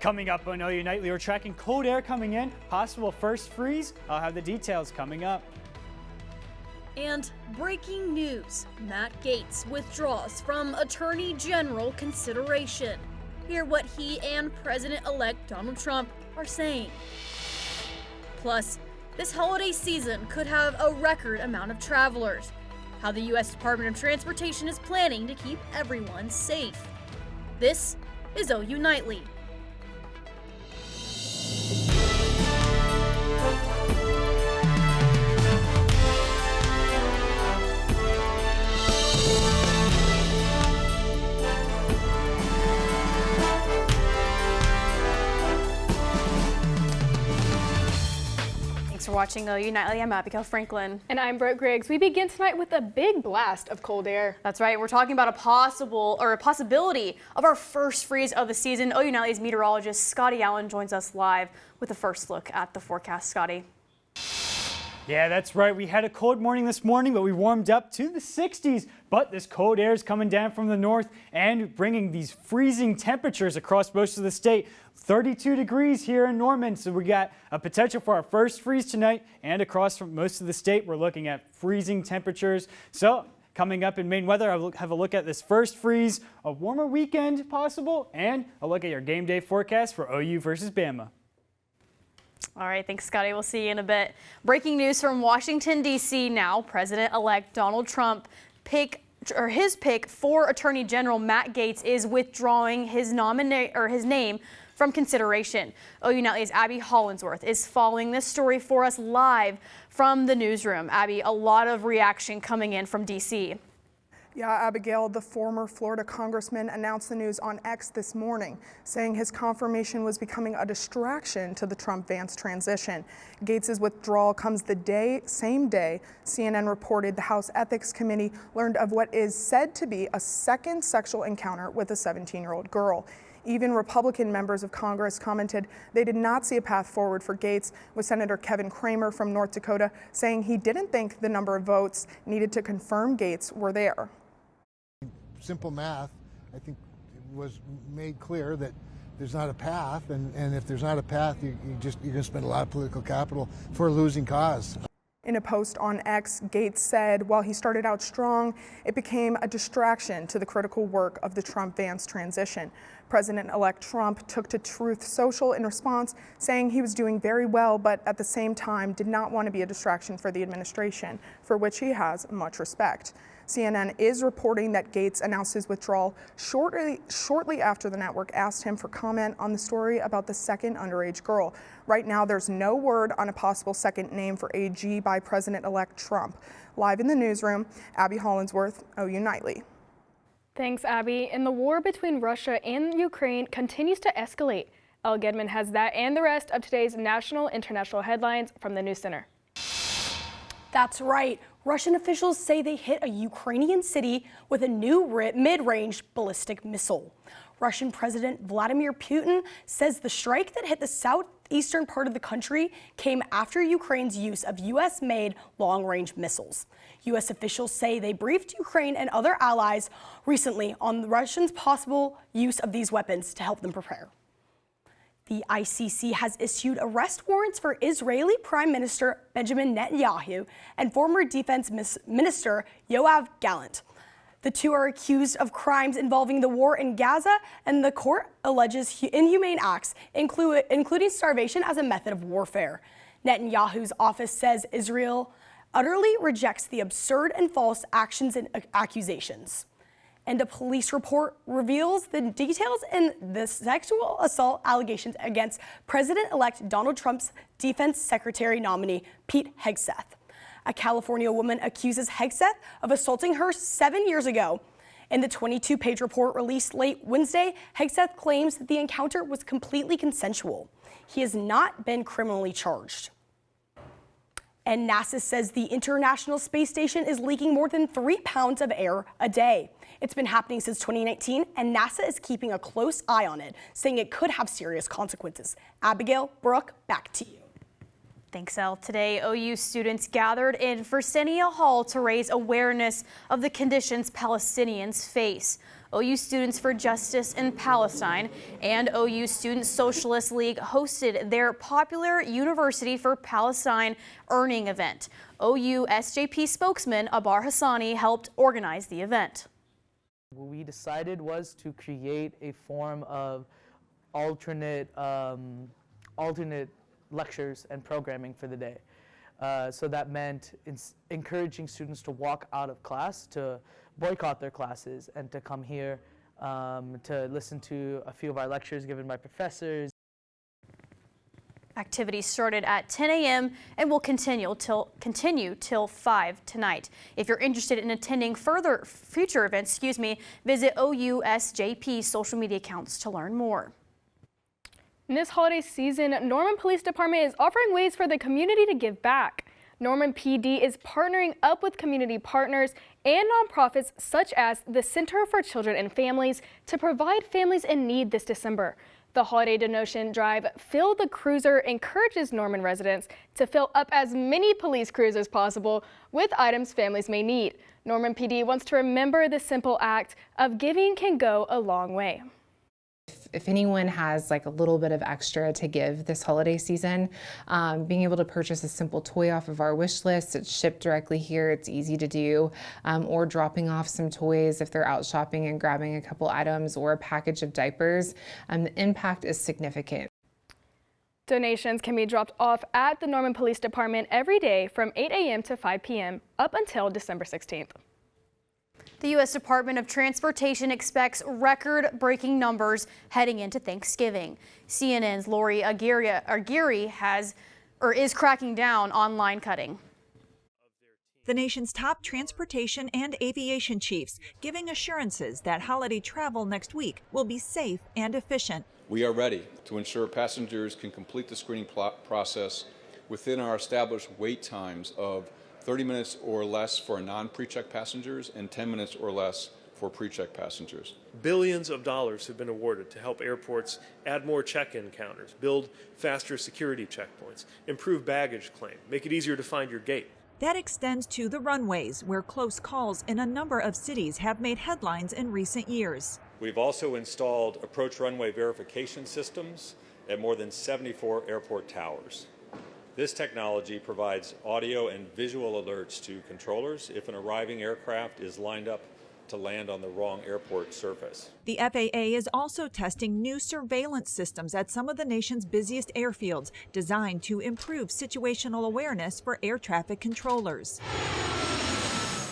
Coming up on OU Nightly, we're tracking cold air coming in, possible first freeze. I'll have the details coming up. And breaking news, Matt Gaetz withdraws from Attorney General consideration. Hear what he and President-elect Donald Trump are saying. Plus, this holiday season could have a record amount of travelers. How the U.S. Department of Transportation is planning to keep everyone safe. This is OU Nightly. Thanks for watching OU Nightly. I'm Abigail Franklin. And I'm Brooke Griggs. We begin tonight with a big blast of cold air. That's right. We're talking about a possibility of our first freeze of the season. OU Nightly's meteorologist Scotty Allen joins us live with a first look at the forecast. Scotty. Yeah, that's right. We had a cold morning this morning, but we warmed up to the 60s. But this cold air is coming down from the north and bringing these freezing temperatures across most of the state. 32 degrees here in Norman, so we got a potential for our first freeze tonight, and across from most of the state, we're looking at freezing temperatures. So coming up in Maine weather, I'll have a look at this first freeze, a warmer weekend possible, and a look at your game day forecast for OU versus Bama. All right, thanks, Scotty. We'll see you in a bit. Breaking news from Washington, D.C. now. President-elect Donald Trump his pick for Attorney General Matt Gaetz is withdrawing his name from consideration. OU Nightly's Abby Hollinsworth is following this story for us live from the newsroom. Abby, a lot of reaction coming in from D.C. Yeah, Abigail, the former Florida congressman announced the news on X this morning, saying his confirmation was becoming a distraction to the Trump-Vance transition. Gaetz's withdrawal comes the same day CNN reported the House Ethics Committee learned of what is said to be a second sexual encounter with a 17-year-old girl. Even Republican members of Congress commented they did not see a path forward for Gaetz, with Senator Kevin Cramer from North Dakota saying he didn't think the number of votes needed to confirm Gaetz were there. Simple math, I think it was made clear that there's not a path, and if there's not a path, you're going to spend a lot of political capital for a losing cause. In a post on X, Gaetz said while he started out strong, it became a distraction to the critical work of the Trump-Vance transition. President-elect Trump took to Truth Social in response, saying he was doing very well, but at the same time did not want to be a distraction for the administration, for which he has much respect. CNN is reporting that Gaetz announced his withdrawal shortly after the network asked him for comment on the story about the second underage girl. Right now, there's no word on a possible second name for AG by President-elect Trump. Live in the newsroom, Abby Hollinsworth, OU Nightly. Thanks, Abby. And the war between Russia and Ukraine continues to escalate. Elle Gedman has that and the rest of today's national and international headlines from the News Center. That's right. Russian officials say they hit a Ukrainian city with a new mid-range ballistic missile. Russian President Vladimir Putin says the strike that hit the southeastern part of the country came after Ukraine's use of U.S.-made long-range missiles. U.S. officials say they briefed Ukraine and other allies recently on the Russians' possible use of these weapons to help them prepare. The ICC has issued arrest warrants for Israeli Prime Minister Benjamin Netanyahu and former Defense Minister Yoav Gallant. The two are accused of crimes involving the war in Gaza, and the court alleges inhumane acts, including starvation as a method of warfare. Netanyahu's office says Israel utterly rejects the absurd and false actions and accusations. And a police report reveals the details in the sexual assault allegations against President-elect Donald Trump's defense secretary nominee, Pete Hegseth. A California woman accuses Hegseth of assaulting her 7 years ago. In the 22-page report released late Wednesday, Hegseth claims that the encounter was completely consensual. He has not been criminally charged. And NASA says the International Space Station is leaking more than 3 pounds of air a day. It's been happening since 2019, and NASA is keeping a close eye on it, saying it could have serious consequences. Abigail, Brooke, back to you. Thanks, Elle. Today, OU students gathered in Fresenius Hall to raise awareness of the conditions Palestinians face. OU Students for Justice in Palestine, and OU Student Socialist League hosted their popular University for Palestine earning event. OU SJP spokesman Abar Hassani helped organize the event. What we decided was to create a form of alternate lectures and programming for the day. So that meant encouraging students to walk out of class, to boycott their classes, and to come here to listen to a few of our lectures given by professors. Activities started at 10 a.m. and will continue till 5 tonight. If you're interested in attending future events, visit OUSJP social media accounts to learn more. In this holiday season, Norman Police Department is offering ways for the community to give back. Norman PD is partnering up with community partners and nonprofits such as the Center for Children and Families to provide families in need this December. The holiday donation drive, Fill the Cruiser, encourages Norman residents to fill up as many police crews as possible with items families may need. Norman PD wants to remember the simple act of giving can go a long way. If anyone has like a little bit of extra to give this holiday season, being able to purchase a simple toy off of our wish list, it's shipped directly here, it's easy to do, or dropping off some toys if they're out shopping and grabbing a couple items or a package of diapers, the impact is significant. Donations can be dropped off at the Norman Police Department every day from 8 a.m. to 5 p.m. up until December 16th. The U.S. Department of Transportation expects record-breaking numbers heading into Thanksgiving. CNN's Lori Aguirre is cracking down on line cutting. The nation's top transportation and aviation chiefs giving assurances that holiday travel next week will be safe and efficient. We are ready to ensure passengers can complete the screening process within our established wait times of 30 minutes or less for non-pre-check passengers and 10 minutes or less for pre-check passengers. Billions of dollars have been awarded to help airports add more check-in counters, build faster security checkpoints, improve baggage claim, make it easier to find your gate. That extends to the runways, where close calls in a number of cities have made headlines in recent years. We've also installed approach runway verification systems at more than 74 airport towers. This technology provides audio and visual alerts to controllers if an arriving aircraft is lined up to land on the wrong airport surface. The FAA is also testing new surveillance systems at some of the nation's busiest airfields, designed to improve situational awareness for air traffic controllers.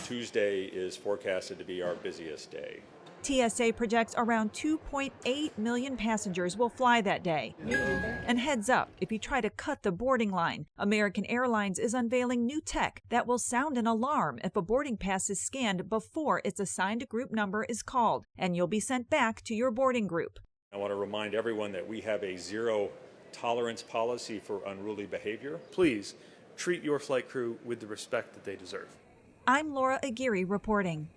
Tuesday is forecasted to be our busiest day. TSA projects around 2.8 million passengers will fly that day. And heads up, if you try to cut the boarding line, American Airlines is unveiling new tech that will sound an alarm if a boarding pass is scanned before its assigned group number is called, and you'll be sent back to your boarding group. I want to remind everyone that we have a zero tolerance policy for unruly behavior. Please treat your flight crew with the respect that they deserve. I'm Laura Aguirre reporting.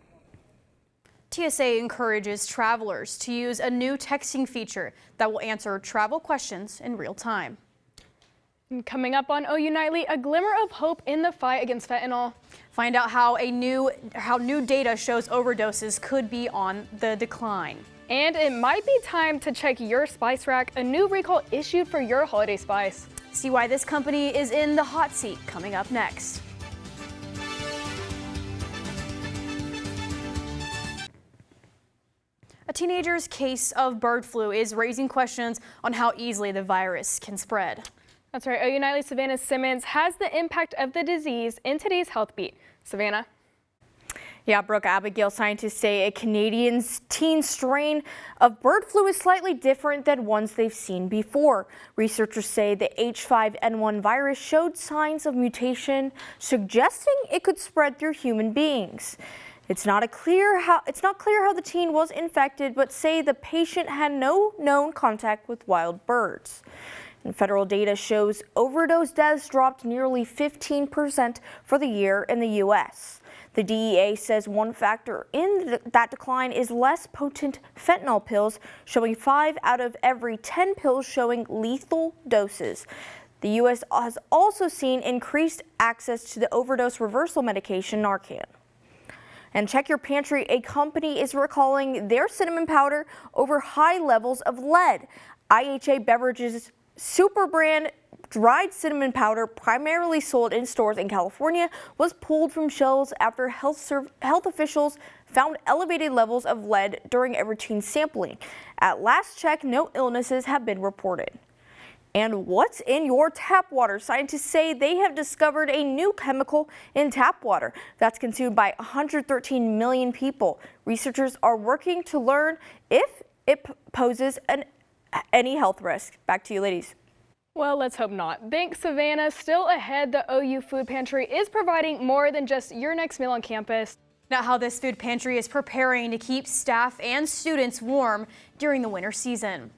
TSA encourages travelers to use a new texting feature that will answer travel questions in real time. And coming up on OU Nightly, a glimmer of hope in the fight against fentanyl. Find out how new data shows overdoses could be on the decline. And it might be time to check your spice rack, a new recall issued for your holiday spice. See why this company is in the hot seat coming up next. A teenager's case of bird flu is raising questions on how easily the virus can spread. That's right. OU Nightly Savannah Simmons has the impact of the disease in today's Health Beat. Savannah? Yeah, Brooke, Abigail, scientists say a Canadian teen strain of bird flu is slightly different than ones they've seen before. Researchers say the H5N1 virus showed signs of mutation, suggesting it could spread through human beings. It's not clear how the teen was infected, but say the patient had no known contact with wild birds. And federal data shows overdose deaths dropped nearly 15% for the year in the U.S. The DEA says one factor in that decline is less potent fentanyl pills, showing 5 out of every 10 pills showing lethal doses. The U.S. has also seen increased access to the overdose reversal medication Narcan. And check your pantry. A company is recalling their cinnamon powder over high levels of lead. IHA Beverages super brand dried cinnamon powder, primarily sold in stores in California, was pulled from shelves after health officials found elevated levels of lead during a routine sampling. At last check, no illnesses have been reported. And what's in your tap water? Scientists say they have discovered a new chemical in tap water that's consumed by 113 million people. Researchers are working to learn if it poses any health risk. Back to you, ladies. Well, let's hope not. Thanks, Savannah. Still ahead, the OU Food Pantry is providing more than just your next meal on campus. Now, how this food pantry is preparing to keep staff and students warm during the winter season.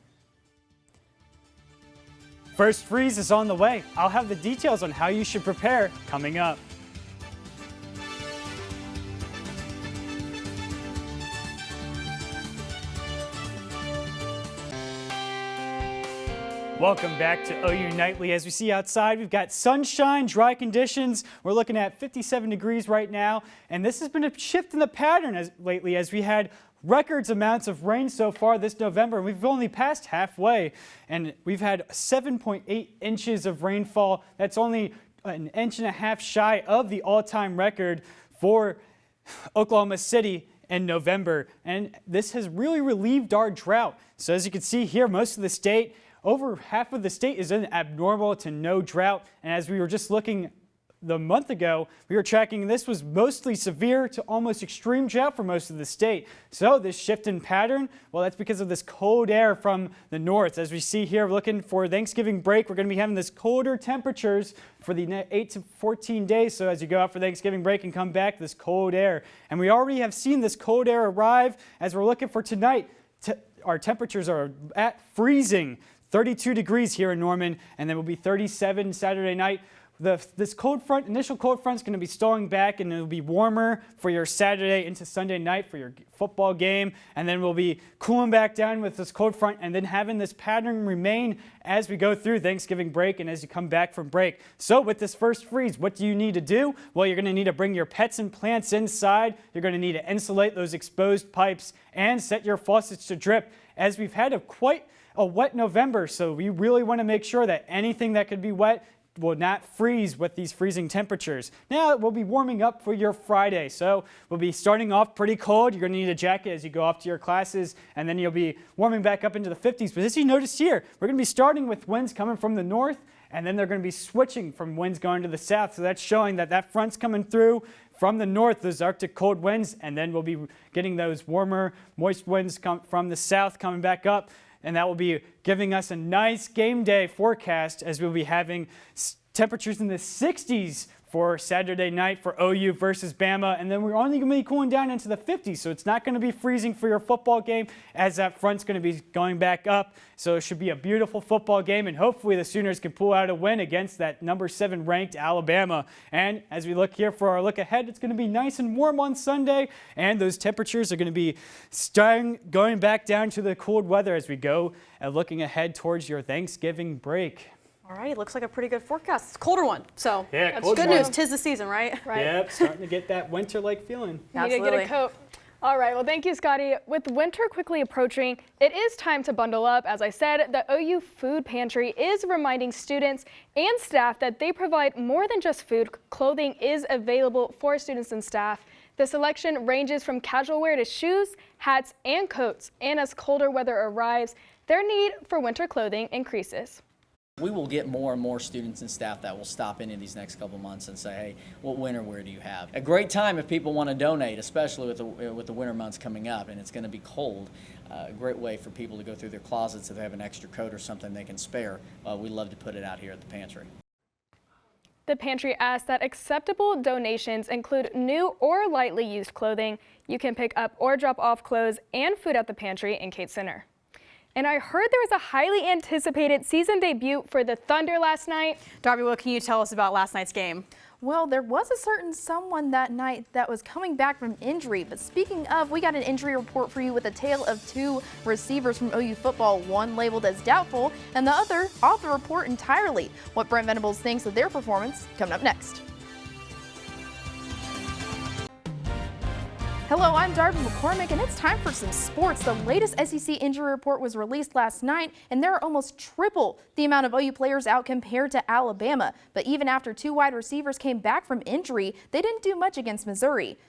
First freeze is on the way. I'll have the details on how you should prepare coming up. Welcome back to OU Nightly. As we see outside, we've got sunshine, dry conditions. We're looking at 57 degrees right now, and this has been a shift in the pattern lately as we had records amounts of rain so far this November. We've only passed halfway, and we've had 7.8 inches of rainfall. That's only an inch and a half shy of the all-time record for Oklahoma City in November, and this has really relieved our drought. So as you can see here, most of the state, over half of the state is in abnormal to no drought. And as we were just looking the month ago, we were tracking this was mostly severe to almost extreme drought for most of the state. So this shift in pattern, well, that's because of this cold air from the north. As we see here, looking for Thanksgiving break, we're going to be having this colder temperatures for the 8 to 14 days. So as you go out for Thanksgiving break and come back, this cold air. And we already have seen this cold air arrive as we're looking for tonight. Our temperatures are at freezing. 32 degrees here in Norman, and then we'll be 37 Saturday night. This cold front, initial cold front is going to be stalling back, and it'll be warmer for your Saturday into Sunday night for your football game. And then we'll be cooling back down with this cold front and then having this pattern remain as we go through Thanksgiving break and as you come back from break. So with this first freeze, what do you need to do? Well, you're going to need to bring your pets and plants inside. You're going to need to insulate those exposed pipes and set your faucets to drip, as we've had quite a wet November. So we really want to make sure that anything that could be wet will not freeze with these freezing temperatures. Now we'll be warming up for your Friday. So we'll be starting off pretty cold. You're going to need a jacket as you go off to your classes, and then you'll be warming back up into the 50s. But as you notice here, we're going to be starting with winds coming from the north, and then they're going to be switching from winds going to the south. So that's showing that that front's coming through from the north, those Arctic cold winds, and then we'll be getting those warmer, moist winds from the south coming back up. And that will be giving us a nice game day forecast as we'll be having temperatures in the 60s for Saturday night for OU versus Bama. And then we're only going to be cooling down into the 50s. So it's not going to be freezing for your football game as that front's going to be going back up. So it should be a beautiful football game. And hopefully the Sooners can pull out a win against that number 7 ranked Alabama. And as we look here for our look ahead, it's going to be nice and warm on Sunday. And those temperatures are going to be going back down to the cold weather as we go looking ahead towards your Thanksgiving break. All right, looks like a pretty good forecast. It's a colder one, so yeah, that's good news. 'Tis the season, right? Yep, starting to get that winter-like feeling. Absolutely. Need to get a coat. All right, well, thank you, Scotty. With winter quickly approaching, it is time to bundle up. As I said, the OU Food Pantry is reminding students and staff that they provide more than just food. Clothing is available for students and staff. The selection ranges from casual wear to shoes, hats, and coats. And as colder weather arrives, their need for winter clothing increases. We will get more and more students and staff that will stop in these next couple months and say, hey, what winter wear do you have? A great time if people want to donate, especially with the winter months coming up and it's going to be cold. A great way for people to go through their closets if they have an extra coat or something they can spare. We love to put it out here at the pantry. The pantry asks that acceptable donations include new or lightly used clothing. You can pick up or drop off clothes and food at the pantry in Cates Center. And I heard there was a highly anticipated season debut for the Thunder last night. Darby, what can you tell us about last night's game? Well, there was a certain someone that night that was coming back from injury. But speaking of, we got an injury report for you with a tale of 2 receivers from OU football, one labeled as doubtful and the other off the report entirely. What Brent Venables thinks of their performance coming up next. Hello, I'm Darby McCormick, and it's time for some sports. The latest SEC injury report was released last night, and there are almost triple the amount of OU players out compared to Alabama. But even after 2 wide receivers came back from injury, they didn't do much against Missouri.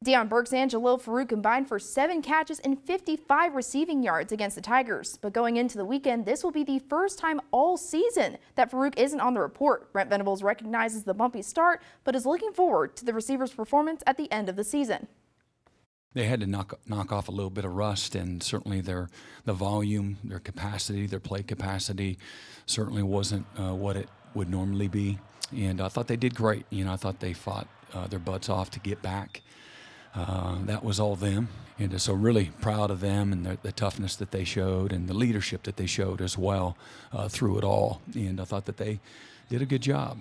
Deion Burks and Jalil Farouk combined for 7 catches and 55 receiving yards against the Tigers. But going into the weekend, this will be the first time all season that Farouk isn't on the report. Brent Venables recognizes the bumpy start, but is looking forward to the receiver's performance at the end of the season. They had to knock off a little bit of rust, and certainly the volume, their capacity, their play capacity certainly wasn't what it would normally be. And I thought they did great. I thought they fought their butts off to get back. That was all them. And so really proud of them and the toughness that they showed and the leadership that they showed as well through it all. And I thought that they did a good job.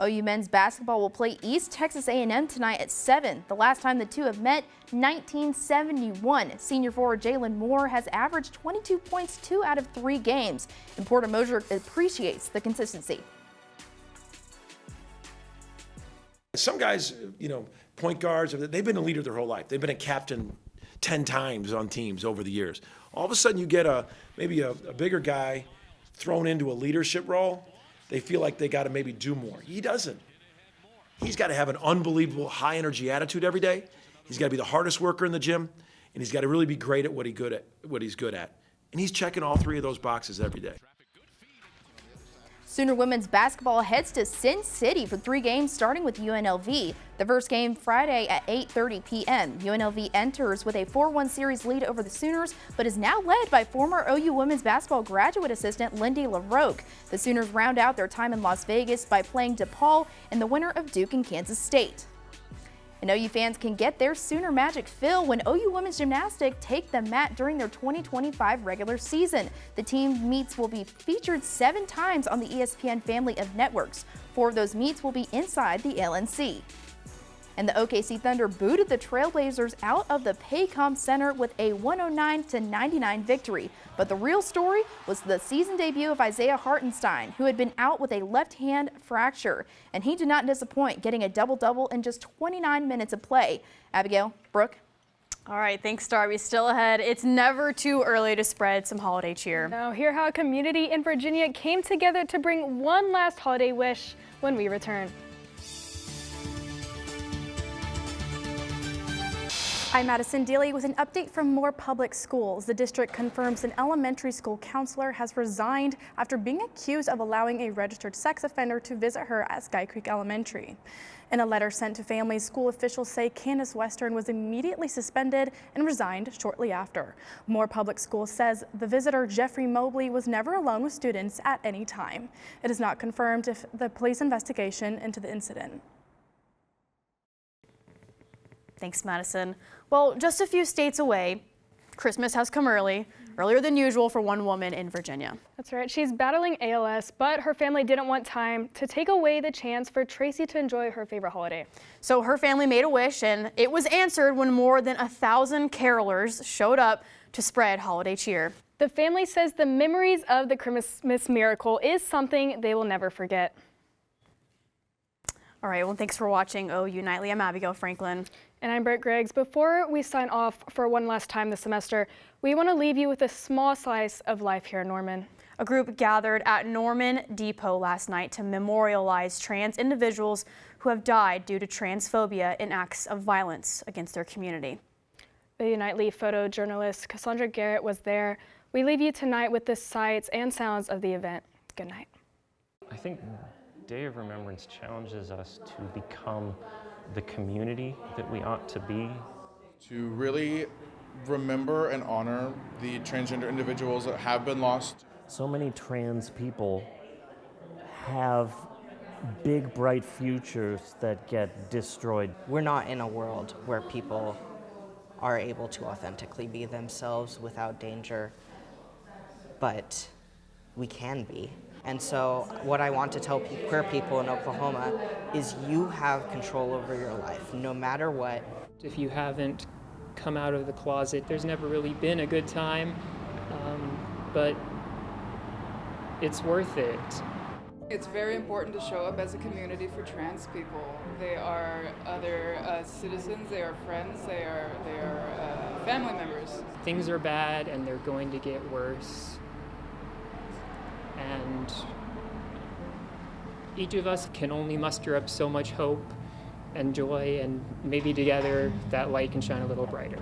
OU men's basketball will play East Texas A&M tonight at 7. The last time the two have met, 1971. Senior forward Jalen Moore has averaged 22 points 2 out of 3 games, and Porter Moser appreciates the consistency. Some guys, point guards, they've been a leader their whole life. They've been a captain 10 times on teams over the years. All of a sudden you get maybe a bigger guy thrown into a leadership role. They feel like they got to maybe do more. He doesn't. He's got to have an unbelievable high energy attitude every day. He's got to be the hardest worker in the gym, and he's got to really be great at what he's good at. And he's checking all 3 of those boxes every day. Sooner women's basketball heads to Sin City for 3 games, starting with UNLV. The first game Friday at 8:30 p.m. UNLV enters with a 4-1 series lead over the Sooners, but is now led by former OU women's basketball graduate assistant Lindy LaRoque. The Sooners round out their time in Las Vegas by playing DePaul and the winner of Duke and Kansas State. And OU fans can get their Sooner magic fill when OU women's gymnastics take the mat during their 2025 regular season. The team meets will be featured 7 times on the ESPN family of networks. 4 of those meets will be inside the LNC. And the OKC Thunder booted the Trailblazers out of the Paycom Center with a 109-99 victory. But the real story was the season debut of Isaiah Hartenstein, who had been out with a left hand fracture. And he did not disappoint, getting a double-double in just 29 minutes of play. Abigail, Brooke. All right, thanks, Darby. Still ahead. It's never too early to spread some holiday cheer. Now, hear how a community in Virginia came together to bring one last holiday wish when we return. I'm Madison Daly with an update from Moore Public Schools. The district confirms an elementary school counselor has resigned after being accused of allowing a registered sex offender to visit her at Sky Creek Elementary. In a letter sent to families, school officials say Candace Western was immediately suspended and resigned shortly after. Moore Public Schools says the visitor, Jeffrey Mobley, was never alone with students at any time. It is not confirmed if the police investigation into the incident. Thanks, Madison. Well, just a few states away, Christmas has come earlier than usual for one woman in Virginia. That's right. She's battling ALS, but her family didn't want time to take away the chance for Tracy to enjoy her favorite holiday. So her family made a wish, and it was answered when more than 1,000 carolers showed up to spread holiday cheer. The family says the memories of the Christmas miracle is something they will never forget. All right, well, thanks for watching OU Nightly. I'm Abigail Franklin. And I'm Britt Griggs. Before we sign off for one last time this semester, we want to leave you with a small slice of life here in Norman. A group gathered at Norman Depot last night to memorialize trans individuals who have died due to transphobia and acts of violence against their community. OU Nightly photojournalist Cassandra Garrett was there. We leave you tonight with the sights and sounds of the event. Good night. I think Day of Remembrance challenges us to become the community that we ought to be. To really remember and honor the transgender individuals that have been lost. So many trans people have big, bright futures that get destroyed. We're not in a world where people are able to authentically be themselves without danger, but we can be. And so what I want to tell queer people in Oklahoma is you have control over your life, no matter what. If you haven't come out of the closet, there's never really been a good time, but it's worth it. It's very important to show up as a community for trans people. They are other citizens, they are friends, they are family members. Things are bad and they're going to get worse. And each of us can only muster up so much hope and joy, and maybe together that light can shine a little brighter.